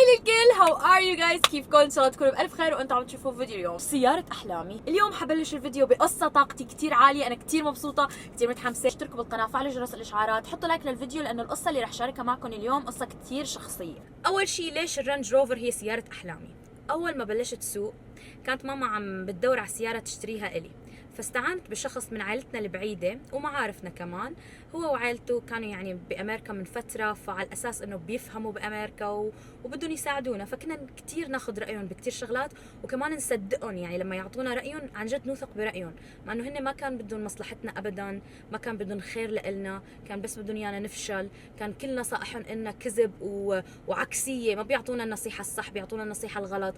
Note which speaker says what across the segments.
Speaker 1: هاي للكل، هاو ار يو جايز؟ كيفكم؟ ان شاء الله تكونوا بألف خير وانتم عم تشوفوا فيديو اليوم سيارة أحلامي. اليوم حبلش الفيديو بقصة طاقتي كتير عالية، أنا كتير مبسوطة، كتير متحمسة. اشتركوا بالقناة، فعلوا جرس الإشعارات، حطوا لايك للفيديو لأنه القصة اللي رح شاركها معكم اليوم قصة كتير شخصية. أول شيء، ليش الرانج روفر هي سيارة أحلامي؟ أول ما بلشت سوق كانت ماما عم بتدور على سيارة تشتريها إلي، فاستعنت بشخص من عائلتنا البعيدة ومعارفنا كمان. هو وعائلته كانوا يعني بأمريكا من فترة، فعلى الأساس إنه بيفهموا بأمريكا وبدهم يساعدونا، فكنا كتير ناخذ رأيهم بكتير شغلات وكمان نصدقهم. يعني لما يعطونا رأيهم عن جد نوثق برأيهم، مع إنه هن ما كان بدهم مصلحتنا أبدا، ما كان بدهم خير لإلنا، كان بس بدهم يانا نفشل. كان كل نصائحهم إنها كذب وعكسية، ما بيعطونا النصيحة الصح، بيعطونا النصيحة الغلط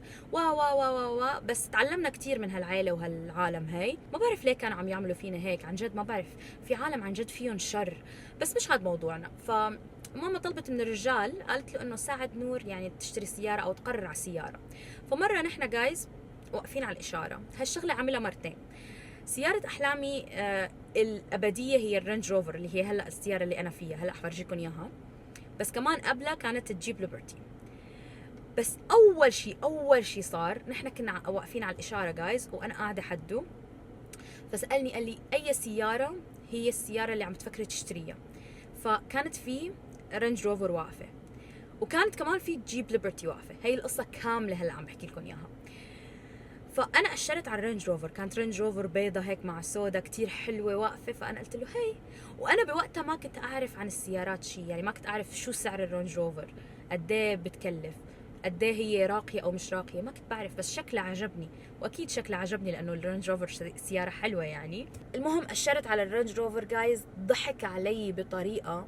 Speaker 1: بس تعلمنا كتير من هالعائلة وهالعالم. هاي ما بعرف ليه كانوا عم يعملوا فينا هيك، عن جد ما بعرف. في عالم عن جد فيهم شر، بس مش هذا موضوعنا. فماما طلبت من الرجال، قالت له انه ساعد نور يعني تشتري سيارة او تقرر على سيارة. فمرة نحن جايز واقفين على الاشارة، هالشغلة عملها مرتين. سيارة احلامي الابدية هي الرينج روفر، اللي هي هلا السيارة اللي انا فيها، هلا حفرجيكم اياها. بس كمان قبلها كانت الجيب ليبرتي. بس اول شيء صار، نحن كنا واقفين على الاشارة جايز وانا قاعدة حده، فسألني قال لي أي سيارة هي السيارة اللي عم تفكري تشتريها. فكانت في رينج روفر واقفة، وكانت كمان في جيب ليبرتي واقفة. هي القصة كاملة هلا عم بحكي لكم إياها. فأنا أشرت على الرينج روفر، كانت رينج روفر بيضة هيك مع سودا كتير حلوة واقفة. فأنا قلت له هي، وأنا بوقتها ما كنت أعرف عن السيارات شيء، يعني ما كنت أعرف شو سعر الرينج روفر، قد ايه بتكلف، قد ايه هي راقيه او مش راقيه، ما كنت بعرف. بس شكلها عجبني، واكيد شكلها عجبني لانه الرينج روفر سياره حلوه يعني. المهم اشرت على الرينج روفر جايز، ضحك علي بطريقه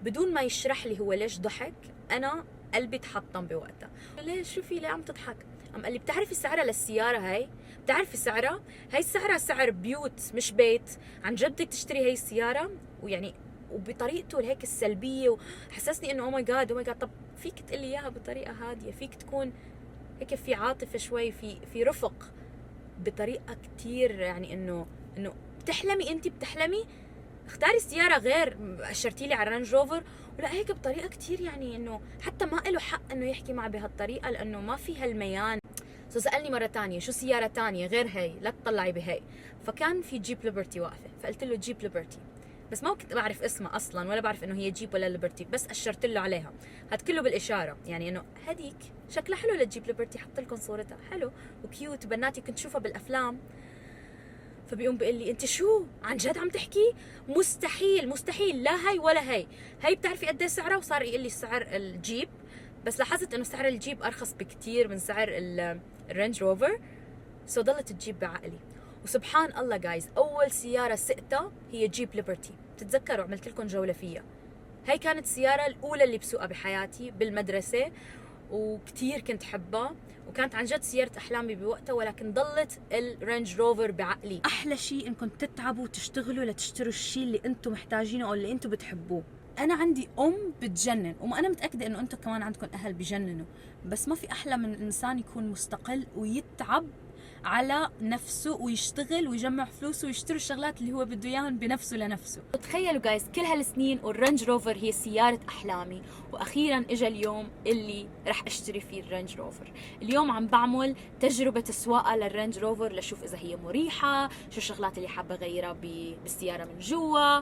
Speaker 1: بدون ما يشرح لي هو ليش ضحك. انا قلبي تحطم بوقتها. ليش؟ شو في؟ ليه عم تضحك؟ قام قال لي بتعرفي سعرها للسياره هاي؟ بتعرفي سعرها؟ هاي سعرها سعر بيوت مش بيت، عن جد بدك تشتري هاي السياره؟ ويعني وبطريقته هيك السلبيه، وحسسني انه او ماي جاد. طب فيك تقلي اياها بطريقه هاديه، فيك تكون هيك في عاطفه شوي، في رفق، بطريقه كتير يعني انه بتحلمي، انت بتحلمي اختاري سياره غير. اشرتي لي على رانج روفر ولا هيك بطريقه كتير، يعني انه حتى ما له حق انه يحكي معي بهالطريقه لانه ما في هالميان. سألني مرة تانية شو سيارة تانية غير هي، لا تطلعي بهي. فكان في جيب ليبرتي واقفة، فقلت له جيب ليبرتي، بس ما كنت بعرف اسمها اصلا ولا بعرف انه هي جيب ولا ليبرتي، بس اشرت له عليها. هاد كله بالاشاره، يعني انه هديك شكلها حلو للجيب ليبرتي، حط لكم صورتها حلو وكيوت، بناتي كنت شوفها بالافلام. فبيقوم بيقول لي انت شو عن جد عم تحكي؟ مستحيل لا هي ولا هي. هي بتعرفي قد ايه سعرها؟ وصار يقول لي سعر الجيب، بس لاحظت انه سعر الجيب ارخص بكتير من سعر الرينج روفر. ضلت الجيب بعقلي. وسبحان الله جايز، اول سياره سقتها هي جيب ليبرتي. بتتذكروا عملت لكم جوله فيها؟ هي كانت السياره الاولى اللي بسوقها بحياتي بالمدرسه، وكتير كنت حبها، وكانت عن جد سيارة أحلامي بوقتها. ولكن ضلت الرينج روفر بعقلي. أحلى شيء إنكم تتعبوا وتشتغلوا لتشتروا الشيء اللي أنتم محتاجينه أو اللي أنتم بتحبوه. أنا عندي بتجنن، وأنا متأكدة إنه أنتم كمان عندكم أهل بجننوا، بس ما في أحلى من الإنسان يكون مستقل ويتعب على نفسه ويشتغل ويجمع فلوسه ويشتري الشغلات اللي هو بده اياهم بنفسه لنفسه. تخيلوا جايز، كل هالسنين والرينج روفر هي سيارة احلامي، واخيرا اجى اليوم اللي رح اشتري فيه الرينج روفر. اليوم عم بعمل تجربة سواقة للرينج روفر لشوف اذا هي مريحة، شو الشغلات اللي حابة اغيرها بالسيارة من جوا،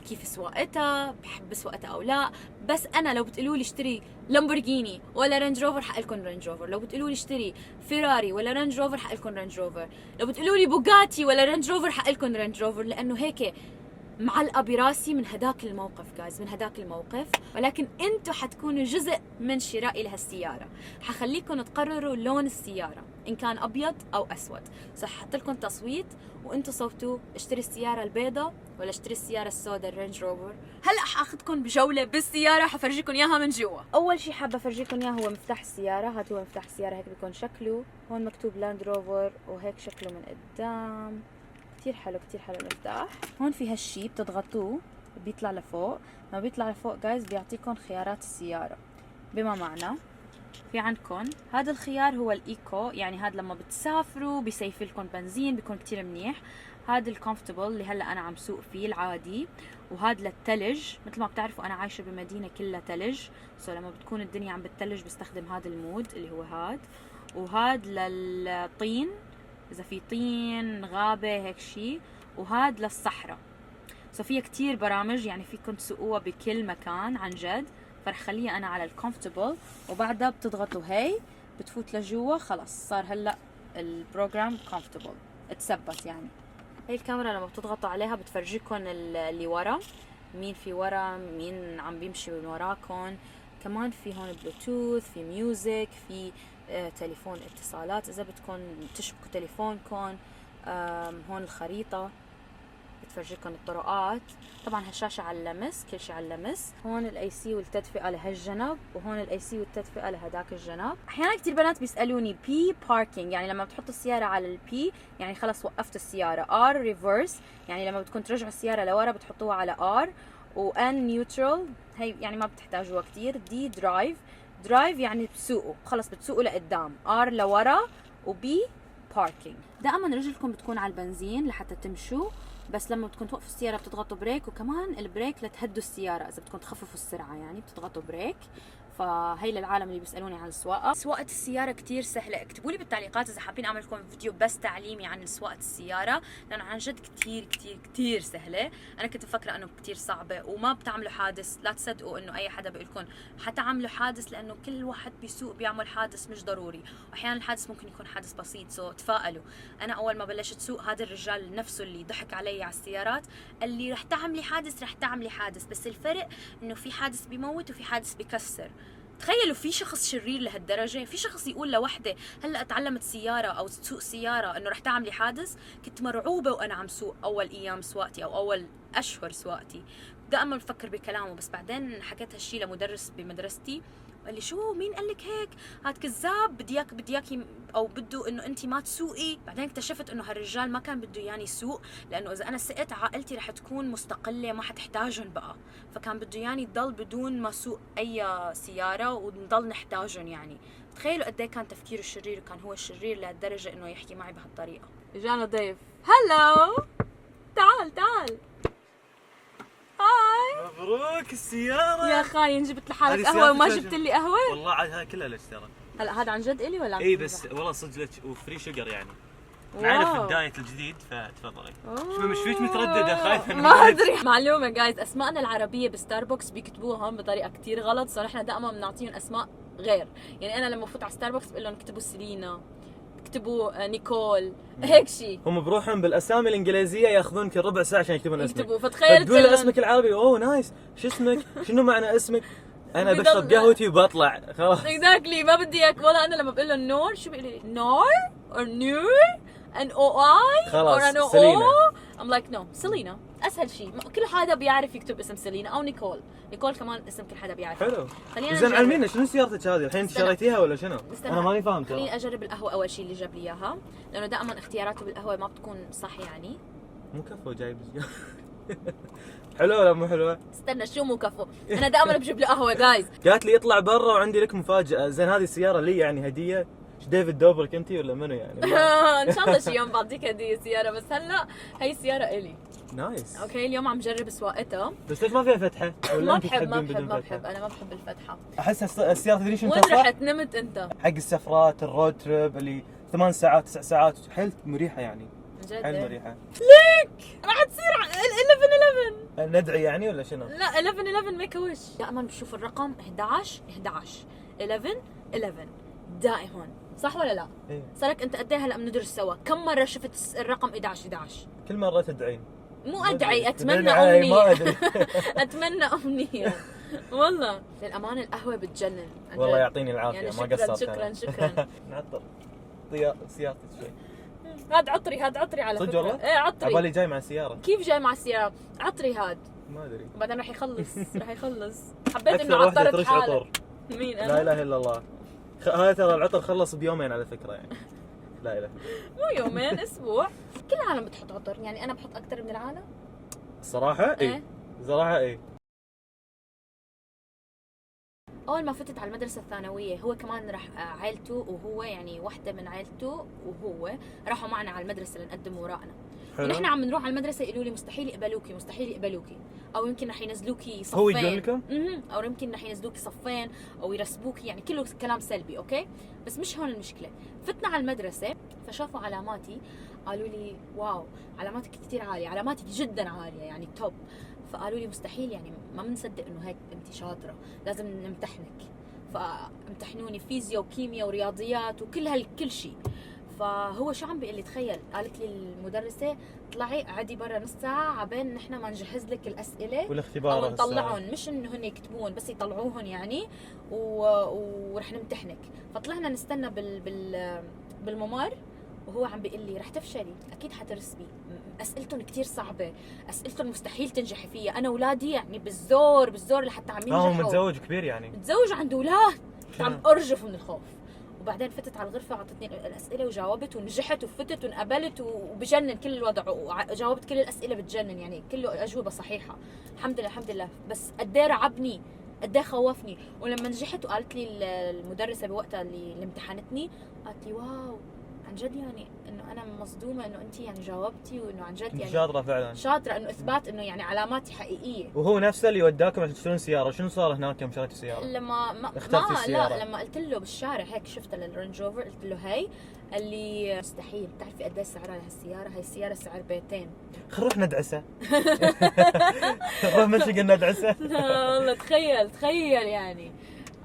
Speaker 1: كيف سواقتها، بحب سواقتها او لا. بس انا لو بتقولوا لي اشتري لامبورجيني ولا رينج روفر، حقلكم رينج روفر. لو بتقولوا لي اشتري فيراري ولا رينج روفر، حقلكم رينج روفر. لو بتقولوا لي بوغاتي ولا رينج روفر، حقلكم رينج روفر، لانه هيك معلقه براسي من هداك الموقف جايز، من هداك الموقف. ولكن انتم حتكونوا جزء من شرائي لهالسياره. حخليكم تقرروا لون السياره، ان كان ابيض او اسود. صح، حط لكم تصويت وانتم صوتوا اشتري السياره البيضاء ولا اشتري السياره السوداء الرينج روفر. هلا حاخذكم بجوله بالسياره، حفرجيكم اياها من جوا. اول شيء حابه افرجيكم اياه هو مفتاح السياره. هات هو مفتاح السياره، هيك بيكون شكله. هون مكتوب لاند روفر، وهيك شكله من قدام. كتير حلو المفتاح. هون في هالشي بتضغطوه بيطلع لفوق. لما بيطلع لفوق جايز بيعطيكم خيارات السيارة، بما معنى في عندكم هذا الخيار هو الايكو، يعني هذا لما بتسافروا بيسيف لكم بنزين، بيكون كتير منيح. هذا الكومفتبل اللي هلا انا عم سوق فيه العادي، وهذا للثلج. مثل ما بتعرفوا انا عايشه بمدينه كلها ثلج، لما بتكون الدنيا عم بتثلج بستخدم هذا المود اللي هو هذا. وهذا للطين اذا في طين غابه هيك شيء، وهذا للصحراء. فيها كتير برامج يعني فيكم تسوقوها بكل مكان عن جد. فرح خليها انا على الكومفتبل، وبعدها بتضغطوا هي بتفوت لجوا، خلص صار هلا البروجرام كومفتبل اتثبت. يعني هي الكاميرا لما بتضغطوا عليها بتفرجيكم اللي ورا، مين في ورا، مين عم بيمشي من وراكم. كمان في هون بلوتوث، في ميوزك، في تليفون اتصالات اذا بدكم تشبكوا تليفونكم. هون الخريطة بتفرجيكم الطرقات. طبعا هالشاشة على اللمس، كل شيء على اللمس. هون الاي سي والتدفئة لهالجنب، وهون الاي سي والتدفئة لهداك الجنب. احيانا كثير بنات بيسألوني بي باركينج، يعني لما بتحطوا السيارة على البي يعني خلص وقفت السيارة. ار ريفرس يعني لما بدكم ترجعوا السيارة لورا بتحطوها على ار. وان نيوترال هي يعني ما بتحتاجوها كثير. دي درايف، درايف يعني بتسوقوا، خلص بتسوقوا لقدام. ار لورا. وبي باركينج. دائما رجلكم بتكون على البنزين لحتى تمشوا، بس لما بدكم توقفوا السيارة بتضغطوا بريك، وكمان البريك لتهدوا السيارة إذا بدكم تخففوا السرعة يعني بتضغطوا بريك. فهي للعالم اللي بيسألوني عن السواقة. سواقة السيارة كتير سهلة. اكتبوا لي بالتعليقات إذا حابين أعمل لكم فيديو بس تعليمي عن سواقة السيارة، لأنه عن جد كتير كتير كتير سهلة. أنا كنت مفكرة إنه كتير صعبة وما بتعملوا حادث. لا تصدقوا إنه أي حدا بيقول لكم حتعملوا حادث، لأنه كل واحد بيسوق بيعمل حادث مش ضروري، وأحيانا الحادث ممكن يكون حادث بسيط. تفائلوا. أنا أول ما بلشت سوق هذا الرجال نفسه اللي ضحك علي على السيارات قال لي رح تعملي حادث، رح تعملي حادث، بس الفرق إنه في حادث بيموت وفي حادث بيكسر. تخيلوا في شخص شرير لهالدرجة، في شخص يقول لوحدة هلا تعلمت سيارة او تسوق سيارة انه رح تعملي حادث. كنت مرعوبة وانا عم سوق اول ايام سواقتي او اول اشهر سواقتي، دائما بفكر بكلامه. بس بعدين حكيت هالشي لمدرس بمدرستي قال لي شو مين قال لك هيك، هاد كذاب، بدي اياكي او بده انه انت ما تسوقي. بعدين اكتشفت انه هالرجال ما كان بده ياني سوق، لانه اذا انا سقت عائلتي رح تكون مستقله ما حتحتاجهم بقى، فكان بده ياني تضل بدون ما سوق اي سياره ونضل نحتاجهم. يعني تخيلوا قد ايه كان تفكيره شرير، وكان هو الشرير لهالدرجه انه يحكي معي بهالطريقه. اجانا ضيف. هلو، تعال تعال. هاي
Speaker 2: مبروك السيارة
Speaker 1: يا خاين، جبت لحالك قهوة وما جبت لي قهوة؟
Speaker 2: والله عاد هاي كلها لك ترى.
Speaker 1: هلا هذا عن جد إلي ولا عم
Speaker 2: اي بس والله صدق لك وفري شوجر يعني. معنا في الدايت الجديد فتفضلي. شو مش فيك مترددة خايفة
Speaker 1: ما ادري. معلومة جايز، اسماءنا العربية بستاربكس بيكتبوها هون بطريقة كتير غلط، صار احنا دائما بنعطيهم اسماء غير. يعني انا لما بفوت على ستاربكس بقول لهم اكتبوا سيلينا، اكتبوا نيكول، هيك شيء.
Speaker 2: هم بروحهم بالاسامي الانجليزيه ياخذون كل ربع ساعه عشان يكتبون اسمك.
Speaker 1: فتخيل
Speaker 2: تقول اسمك العربي اوه نايس، شو اسمك؟ شنو معنى اسمك؟ انا بشرب قهوتي وبطلع خلاص.
Speaker 1: اكزاكتلي، ما بدي اياك. والله انا لما بقول له نور شو بيقول لي؟ نور or نور ان او اي
Speaker 2: خلاص
Speaker 1: or ان او
Speaker 2: سيلينا.
Speaker 1: I'm like no سيلينا اسهل شيء. كل حدا بيعرف يكتب اسم سيلينا او نيكول. نيكول كمان اسم كل حدا بيعرف.
Speaker 2: حلو.
Speaker 1: خلينا
Speaker 2: زين علمينا شنو سيارتك هذه الحين؟ انت شريتيها ولا شنو؟ انا ماني فاهم ترى.
Speaker 1: خليني اجرب القهوه اول شيء اللي جاب لي اياها، لانه دائما اختياراته بالقهوه ما بتكون صح يعني.
Speaker 2: مو كفو جايب. حلوه ولا مو حلوه؟
Speaker 1: استنى شو مو كفو؟ انا دائما بجيب له قهوه جايز.
Speaker 2: قالت لي اطلع برا وعندي لك مفاجاه. زين هذه السياره لي يعني هديه؟ ديفيد دوبرك انتي ولا منو يعني؟
Speaker 1: ان شاء الله شي يوم بعطيك هديه سياره، بس هلا هي سياره الي.
Speaker 2: نايس.
Speaker 1: اوكي اليوم عم جرب سواقتها.
Speaker 2: بس ليش ما فيها فتحه؟
Speaker 1: ما بحب انا ما بحب الفتحه.
Speaker 2: احس السياره تدري شنو
Speaker 1: وين رحت نمت انت؟
Speaker 2: حق السفرات الرود تريب اللي 8 ساعات 9 ساعات حيل مريحه يعني.
Speaker 1: جد
Speaker 2: حيل مريحه.
Speaker 1: ليك راح تصير 11
Speaker 2: ندعي يعني ولا شنو؟
Speaker 1: لا 11 ميك وش. دائما بشوف الرقم 11 11 دائما، صح ولا لا؟
Speaker 2: ايه.
Speaker 1: صارك انت قد ايه هلا بندرس سوا، كم مره شفت الرقم 11؟
Speaker 2: كل مره تدعين.
Speaker 1: مو ادعي، اتمنى
Speaker 2: ما
Speaker 1: امنيه.
Speaker 2: ادري.
Speaker 1: اتمنى امنيه والله. للامانه القهوه بتجنن.
Speaker 2: والله يعطيني العافيه
Speaker 1: يعني
Speaker 2: ما قصرت.
Speaker 1: شكرا.
Speaker 2: نعطر سيارتك شوي.
Speaker 1: هاد عطري على
Speaker 2: صدق
Speaker 1: فكره.
Speaker 2: والله؟
Speaker 1: ايه عطري.
Speaker 2: عبالي جاي مع السياره.
Speaker 1: كيف جاي مع السياره؟ عطري هاد.
Speaker 2: ما ادري.
Speaker 1: وبعدين رح يخلص. حبيت انه
Speaker 2: اكثر واحده
Speaker 1: عطرت
Speaker 2: ترش
Speaker 1: حالك.
Speaker 2: عطر.
Speaker 1: مين انا؟
Speaker 2: لا اله الا الله. هذا ترى العطر خلص بيومين على فكره يعني. لا اله.
Speaker 1: مو يومين، اسبوع. كل العالم بتحط عطر، يعني انا بحط اكثر من العالم.
Speaker 2: الصراحه اي.
Speaker 1: إيه؟
Speaker 2: صراحه اي.
Speaker 1: اول ما فتت على المدرسه الثانويه هو كمان راح عائلته، وهو يعني وحده من عائلته وهو راحوا معنا على المدرسه لنقدم وراءنا. ونحن عم نروح على المدرسه يقولوا لي مستحيل يقبلوكي مستحيل يقبلوكي، او يمكن رح ينزلوكي صفين.
Speaker 3: هو يقول لكم؟
Speaker 1: او يمكن رح ينزلوكي صفين او يرسبوكي، يعني كله كلام سلبي. اوكي بس مش هون المشكله. فتنا على المدرسه فشافوا علاماتي، قالوا لي واو علاماتك كثير عاليه، علاماتك جدا عاليه يعني توب. فقالوا لي مستحيل يعني ما بنصدق انه هيك انت شاطره، لازم نمتحنك. فامتحنوني فيزياء وكيمياء ورياضيات وكل شيء. فهو شو عم بيقول لي تخيل، قالت لي المدرسة طلعي قعدي برا نص ساعة عبين نحن ما نجهز لك الأسئلة
Speaker 3: والاختبار
Speaker 1: أو نطلعهم، مش إنه هن يكتبون بس يطلعوهم يعني ورح نمتحنك. فطلعنا نستنى بالممر، وهو عم بيقول لي رح تفشلي أكيد حترسبي، أسئلتهم كتير صعبة، أسئلتهم مستحيل تنجحي فيها. أنا أولادي يعني بالزور لحتى عم ينجحوا.
Speaker 3: هو متزوج كبير يعني،
Speaker 1: متزوج عنده أولاد، عم أرجف من الخوف. وبعدين فتت على الغرفة عطتني الأسئلة وجاوبت ونجحت وفتت وانقبلت وبجنن كل الوضع، وجاوبت كل الأسئلة بتجنن يعني كله أجوبة صحيحة الحمد لله الحمد لله. بس قديه رعبني قديه خوفني. ولما نجحت وقالت لي المدرسة بوقتها اللي امتحنتني قالت لي واو عن جد يعني انه انا مصدومه انه انت يعني جاوبتي، وانه عن جد يعني
Speaker 3: شاطره فعلا،
Speaker 1: شاطره، انه اثبات انه يعني علاماتي حقيقيه.
Speaker 3: وهو نفسه اللي وداكم عشان تشترون سياره. شنو صار هناك يوم شريتوا سياره؟
Speaker 1: لما
Speaker 3: اخترتي السيارة؟
Speaker 1: لا لما قلت له بالشارع هيك شفت الرينج روفر قلت له هي، قال لي مستحيل، بتعرفي قد ايه سعرها هالسياره؟ هي السياره سعر بيتين.
Speaker 3: خل نروح ندعسه. نروح مشي قلنا ندعسه.
Speaker 1: والله تخيل يعني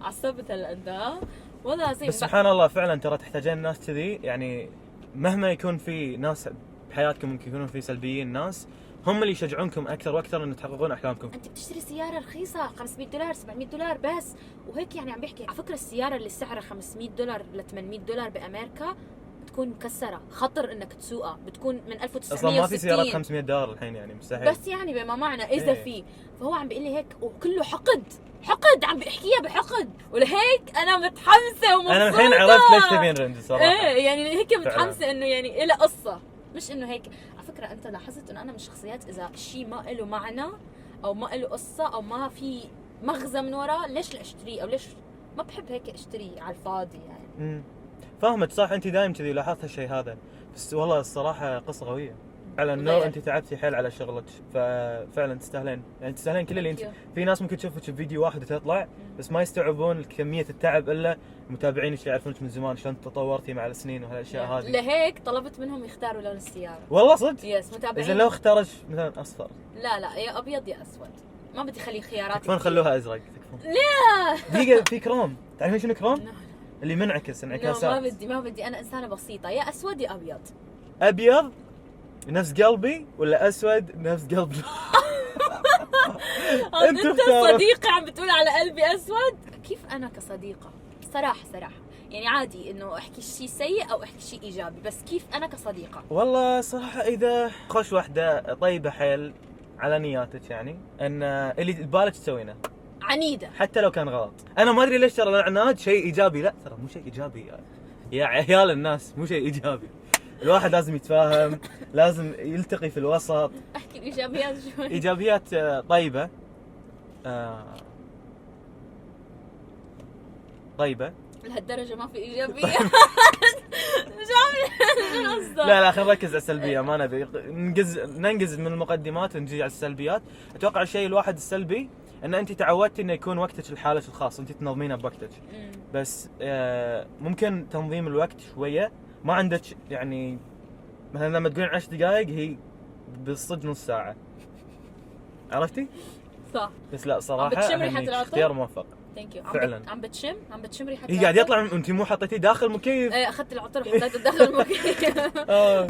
Speaker 1: عصبت هلا والله العظيم.
Speaker 3: بس سبحان الله فعلا ترى تحتاجين ناس كذي، يعني مهما يكون في ناس بحياتكم ممكن يكونون في سلبيين، ناس هم اللي يشجعونكم اكثر واكثر ان تحققون احلامكم.
Speaker 1: انت بتشتري سياره رخيصه $500 $700 بس، وهيك يعني عم بيحكي على فكره السياره اللي سعرها $500 ل $800 بامريكا بتكون مكسره، خطر انك تسوقها، بتكون من 1960.
Speaker 3: اصلا ما في سيارات $500 الحين يعني مستحيل.
Speaker 1: بس يعني بما معنى اذا في. فهو عم بيقول لي هيك وكله حقد عم بيحكيها بحقد، ولهيك انا متحمسه ومبسوطه.
Speaker 3: انا الحين عرفت ليش تبين رينج صراحه.
Speaker 1: ايه يعني هيك متحمسه انه يعني إلها قصه، مش انه هيك. على فكره انت لاحظت انه انا من الشخصيات اذا شيء ما له معنى او ما له قصه او ما في مغزى من وراه ليش لا اشتريه، او ليش ما بحب هيك اشتري على الفاضي يعني.
Speaker 3: فاهمك صح، انت دايم كذي لاحظت هالشيء هذا. بس والله الصراحه قصه قويه. على النور انت تعبتي حيل على شغلك، ففعلا تستاهلين، يعني تستاهلين كل اللي انت. في ناس ممكن تشوفك بفيديو واحد وتطلع بس ما يستوعبون كميه التعب الا متابعينك اللي يعرفونك من زمان شلون تطورتي مع السنين وهالاشياء هذه.
Speaker 1: لهيك طلبت منهم يختاروا لون السياره.
Speaker 3: والله صدق؟
Speaker 1: يس متابعين.
Speaker 3: اذا لو اختارش مثلا اصفر.
Speaker 1: لا يا ابيض يا اسود، ما بدي اخلي خيارات.
Speaker 3: تكفون خلوها ازرق تكفون.
Speaker 1: لا
Speaker 3: دقيقه في كروم، تعرفين شنو كروم؟ اللي منعكس انعكاسات.
Speaker 1: ما بدي انا انسانه بسيطه، يا اسود يا ابيض.
Speaker 3: ابيض نفس قلبي ولا اسود نفس قلبي؟
Speaker 1: انت صديقي عم بتقول على قلبي اسود؟ كيف انا كصديقه صراحه يعني عادي انه احكي شيء سيء او احكي شيء ايجابي، بس كيف انا كصديقه؟
Speaker 3: والله صراحه اذا خوش وحده طيبه حيل على نياتك، يعني ان اللي ببالك تسوينه
Speaker 1: عنيده
Speaker 3: حتى لو كان غلط. انا ما ادري ليش ترى العناد شيء ايجابي، لا ترى مو شيء ايجابي يا عيال الناس، مو شيء ايجابي. الواحد لازم يتفاهم، لازم يلتقي في الوسط.
Speaker 1: احكي الايجابيات شوي.
Speaker 3: ايجابيات طيبه طيبه
Speaker 1: لهالدرجه ما في ايجابيه. مش عارف
Speaker 3: لا خلينا نركز على السلبيه، ما نبي ننقز من المقدمات ونجي على السلبيات. اتوقع الشيء الواحد السلبي ان انت تعودتي انه يكون وقتك لحالك الخاص، انت تنظمينه بوقتك. بس ممكن تنظيم الوقت شويه، ما عندك يعني مثلا لما تقولين 10 دقائق هي بالصدق نص ساعه، عرفتي؟
Speaker 1: صح.
Speaker 3: بس لا صراحه اختيار موفق.
Speaker 1: ثانك يو.
Speaker 3: فعلا
Speaker 1: عم بتشم ريحه
Speaker 3: هي قاعد يطلع. انت مو حطيتيه داخل المكيف؟
Speaker 1: ايه اخذت العطر وحطيته داخل المكيف.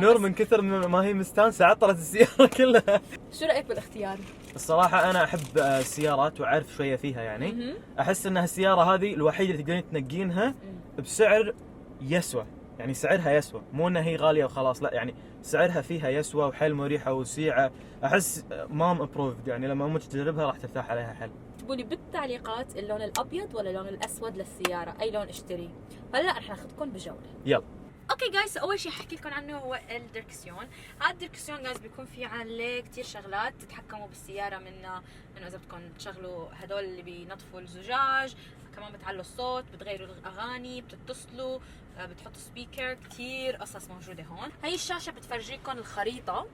Speaker 3: نور من كثر ما هي مستانسه عطرت السياره كلها.
Speaker 1: شو رايك بالاختيار؟
Speaker 3: الصراحه انا احب السيارات وعارف شويه فيها يعني. احس ان السياره هذه الوحيده اللي تقدرين تنقينها بسعر يسوى، يعني سعرها يسوى، مو انها هي غاليه وخلاص، لا يعني سعرها فيها يسوى وحيل مريحه وسيعه. احس مام ابروفد، يعني لما امك تجربها راح ترتاح عليها حيل.
Speaker 1: اكتبوا لي بالتعليقات اللون الابيض ولا اللون الاسود للسياره، اي لون اشتري. هلا رح ناخذكم بجوله.
Speaker 3: يلا.
Speaker 1: اوكي جايز، اول شيء حكي لكم عنه هو الدركسيون. هذا الدركسيون جايز بيكون في عليه كثير شغلات تتحكموا بالسياره منها، انه اذا بدكم تشغلوا هدول اللي بينظفوا الزجاج، كمان بتعلوا الصوت، بتغيروا الاغاني، بتتصلوا، بتحطوا سبيكر، كثير قصص موجوده هون. هي الشاشه بتفرجيكم الخريطه،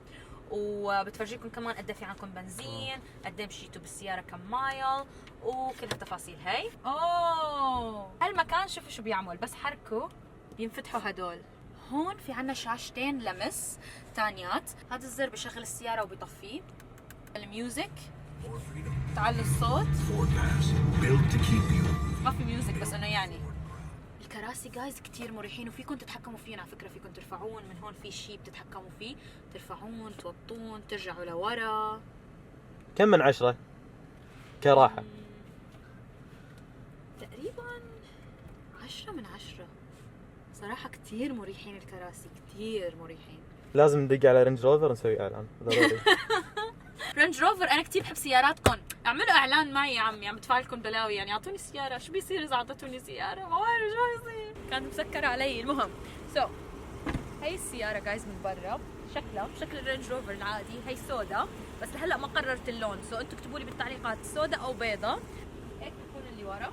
Speaker 1: وبتفرجيكم كمان قد في عندكم بنزين، قد مشيتوا بالسياره، كم مايل، وكل هالتفاصيل هي. هالمكان شوفوا شو بيعمل، بس حركوا بينفتحوا هدول. هون في عنا شاشتين لمس تانيات، هذا الزر بشغل السياره وبيطفيه، الميوزك، تعلوا الصوت، ما في ميوزك بس انه يعني. الكراسي جايز كتير مريحين، وفيكم تتحكموا فيهم على فكره، فيكم ترفعون من هون، في شيء بتتحكموا فيه، ترفعون، توطون، ترجعوا لورا.
Speaker 3: كم من 10 كراحه؟
Speaker 1: تقريبا 10 من 10 صراحه. كتير مريحين الكراسي، كتير مريحين.
Speaker 3: لازم ندق على رينج روفر ونسوي اعلان ضروري.
Speaker 1: رينج روفر، انا كتير بحب سياراتكم، اعملوا اعلان معي يا عمي، عم بدفع لكم بلاوي يعني. اعطوني سياره، شو بيصير اذا اعطيتوني سياره؟ ما بعرف شو بيصير، كانت مسكره علي. المهم هي السياره جايز من برا شكلها شكل الرينج روفر العادي، هي سودا، بس لهلا ما قررت اللون، انتوا اكتبوا لي بالتعليقات سودا او بيضه. هيك بكون اللي ورا.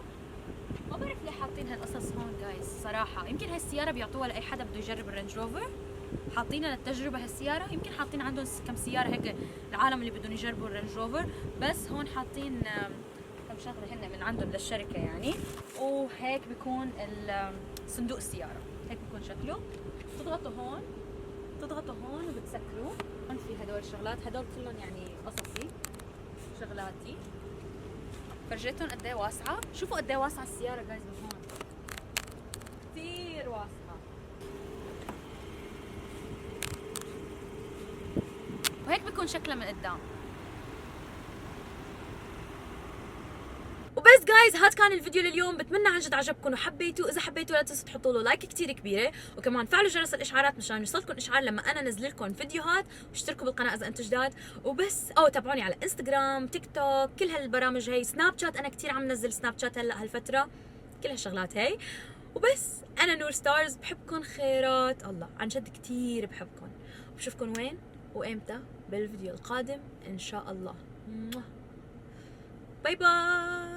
Speaker 1: ما بعرف ليه حاطين هالقصص هون جايز صراحه، يمكن هاي السياره بيعطوها لاي حدا بده يجرب الرينج روفر، حاطينها للتجربه هالسياره. يمكن حاطين عندهم كم سياره هيك العالم اللي بدهم يجربوا الرينج روفر، بس هون حاطين كم شغله هن من عندهم للشركه يعني. وهيك بيكون صندوق السياره، هيك بيكون شكله. تضغطوا هون وبتسكروا. هون في هدول الشغلات، هدول كلهم يعني قصصي شغلاتي. فرجيتهم قد ايه واسعه، شوفوا قد ايه واسعه السياره جايز من هون، كثير واسعه. وهيك بيكون شكلها من قدام. وبس جايز، هاد كان الفيديو لليوم، بتمنى عن جد عجبكم وحبيتوا. اذا حبيتوا لا تنسوا تحطوا له لايك كثير كبيره، وكمان فعلوا جرس الاشعارات مشان يوصلكم اشعار لما انا انزل لكم فيديوهات، واشتركوا بالقناه اذا انتم جداد. وبس تابعوني على انستغرام، تيك توك، كل هالبرامج هي، سناب شات، انا كثير عم نزل سناب شات هلا هالفتره، كل هالشغلات هي. وبس انا نور ستارز، بحبكم خيرات الله، عن جد كثير بحبكم. بشوفكم وين وامتى بالفيديو القادم ان شاء الله. باي باي.